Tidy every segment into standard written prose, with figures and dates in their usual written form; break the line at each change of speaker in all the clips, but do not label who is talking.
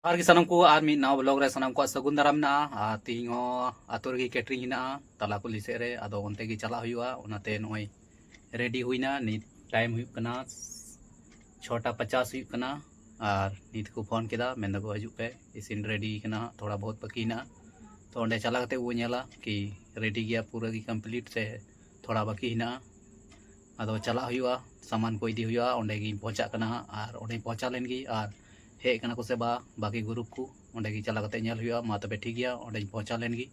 और की सनम को आर मी नाव ब्लॉग रे सनम को सगुन दाराम ना तीन हो आतुर की कैटरिंग हिना तला कुली से रे आदो उनते की चला हुआ उनाते नोय रेडी हुईना नीत टाइम हुई कना 6:50 हुई कना और नीत को फोन केदा मेंदा को हजू पे इसिन रेडी कना थोड़ा बहुत बाकी ना तो अंडे चला करते वो नेला कि रेडी गया पूरा की कंप्लीट से थोड़ा बाकी हिना आदो चला हुआ सामान को इदी हुआ अंडे की पहुंचा कना और अंडे पहुंचा लेनगी और हेज कना को से बाकी ग्रुप को अंडे की चला करते नेल हुआ मा तबे ठीक गया अंडे पहुंचा लेनगी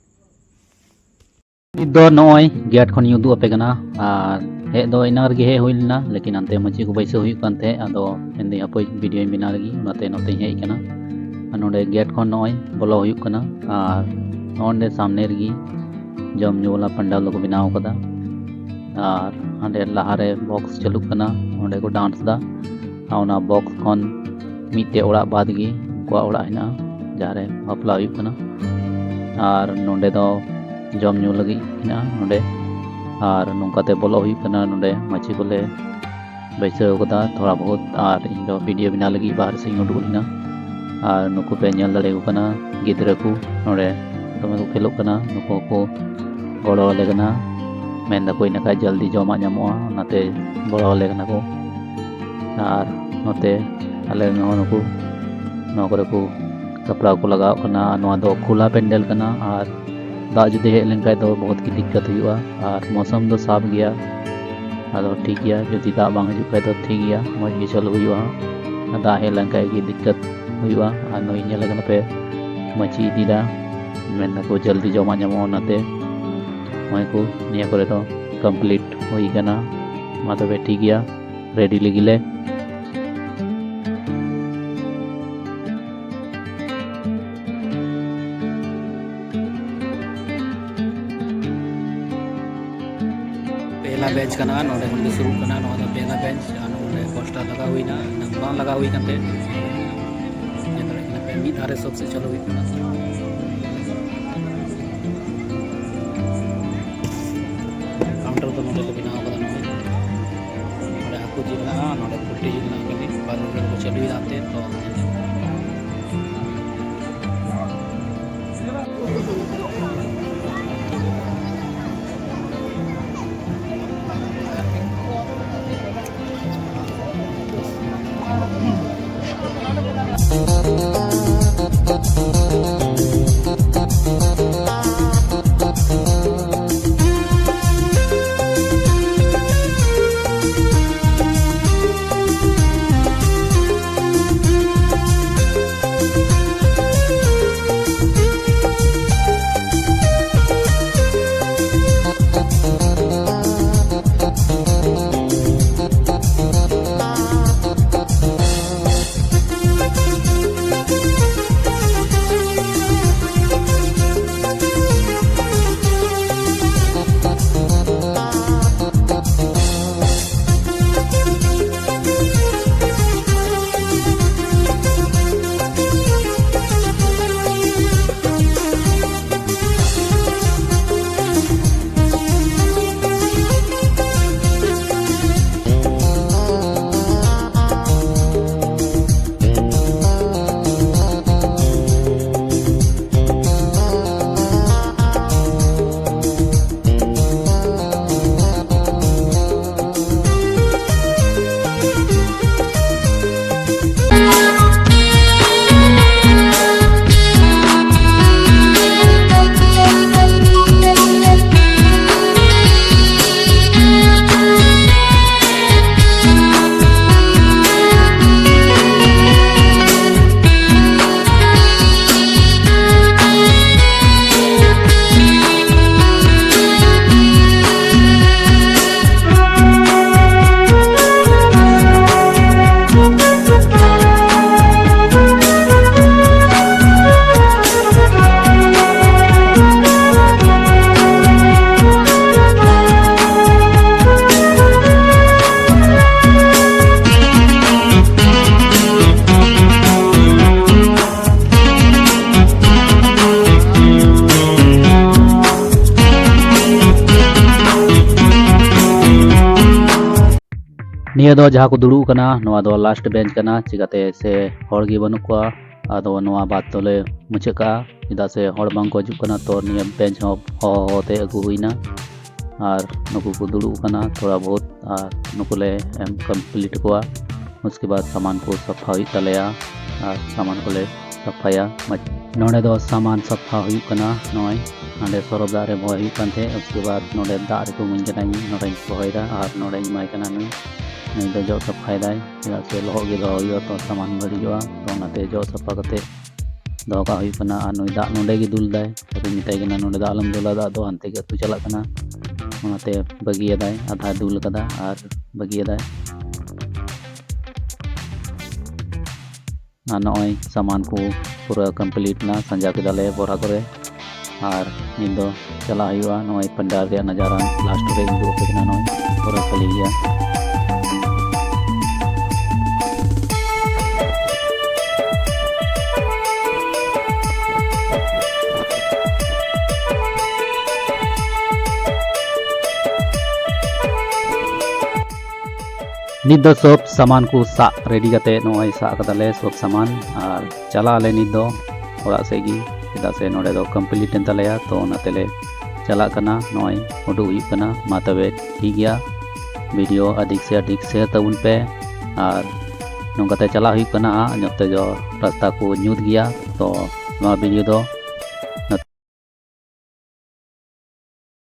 दो नय गेट खन युदु अपे कना और हे दो इना रगे हे होइलना लेकिन अंते मची को बैसे हुई कानते आदो एंदी हपय वीडियो बिना लगी उनाते नते हे कना नोडे गेट खन नय बोलो हुई कना और नोडे सामने रगी जम ᱧᱩ वाला पंडाल को बनाव कदा और हांडे लहारे बॉक्स चालू कना ओंडे को डांस दा आउना बॉक्स खन मीटे ओड़ा बाद गी को ओड़ा हिना जारे बापला हुई कना और नोडे दो जम ᱧᱩ लगी हिना नोडे और नोंकाते बोलो हुई कना नोडे माची कोले बैसे कदा थोड़ा बहुत और इन दो वीडियो बना लगी बाहर से उडुकना और नुकु पे नेल दड़े को कना गिद्रा को नोडे तमे को खेलो कना नुकु को गड़ो ले कना मेन कोई नका जल्दी जमा ᱧᱟᱢᱚᱜᱼᱟ नाते गड़ो ले कना को और नोते आले नुकु नोकरे को कपड़ा को लगाव कना नोआ दो खुला पेंडल कना और दा जुदे हेज लेन खाय दो बहुत की दिक्कत हुआ और मौसम दो साफ गया आदो ठीक गया जुदी दा बांग हजू खाय दो ठीक गया मज गे चलो हुआ दा हेज लेन खाय की दिक्कत हुआ और नोई नेल कना पे मची दीदा मेन को जल्दी जमा ᱧᱟᱢᱚᱜᱼᱟ नाते मैं को निया करे तो कंप्लीट हुई कना मा तबे ठीक गया रेडी लगिले पहला बेंच कना नोडे खन शुरू कना नो दा पहला बेंच नोडे पोस्टर लगा हुई ना नंबर लगा हुई कंते जेतरे पे मी धारे सबसे चलो हुई कना काउंटर तो नोडे को बनाव कदा नोडे हाकू जिला नोडे पुट्टी जिला कनी बार नोडे को चलुई जाते तो निया दो जहाँ को दुड़ू कना नवा दो लास्ट बेंच कना चिकाते से हर गे बनु को ᱟᱫᱚ ᱱᱚᱣᱟ ᱵᱟᱫ ᱫᱚᱞᱮ ᱢᱩᱪᱟᱹᱫ ᱠᱟᱜᱼᱟ ᱪᱮᱫᱟᱜ ᱥᱮ ᱦᱚᱲ ᱵᱟᱝ ᱠᱚ ᱦᱤᱡᱩᱜ ᱠᱟᱱᱟ ᱛᱚ ᱱᱤᱭᱟᱹ ᱵᱮᱧᱪ ᱦᱚᱸ ᱦᱚᱦᱚᱛᱮ ᱟᱹᱜᱩ ᱦᱩᱭᱱᱟ और नुकु को दुड़ूब कना थोड़ा बहुत और नुकु ले कम्प्लीट कोआ। उसके बाद सामान को सफा हुई तलेया और सामान को ले सफाया नोड़े दो सामान सफा हुई कना नॉय नोड़े सरब दाग रे बहय हुई कान थे। उसके बाद नोड़े दाग रे को मुंजना नोड़े बहयदा और नोड़े इमाय कना नई दो जो सफायदा चेदा से लहग गे दो हुई तो सामान बड़ीजोआ तो नाते जो सफा कते दो का हुई कना और नई दाग नोड़े गे दुल दाय तो मिताय कना नोड़े दाग आलम दुला दाग दो हानते गे अतु चला कना ओनाते बगियदाय आधा दुल कदा और बगियदाय नॉय सामान को पूरा कम्प्लीट ना संजा केदाले बोरा करे और इन दो चला हुआ नॉय पंडाल रे नजारा लास्ट रे दो पेना नॉय पूरा खाली गया। नित दो सब सामान को सा रेडी करते नॉय सा कदाले सब सामान और चला ले नित दो ओड़ा सेगी चेदा से नोड़े दो कम्प्लीट एन तलेया तो नातेले चला कना नॉय उडू हुई कना मा तबे ठीक गया वीडियो अधिक से तबुन पे और नोंकाते चला हुई कना जबते जो रास्ता को न्यूत गया तो नवा वीडियो दो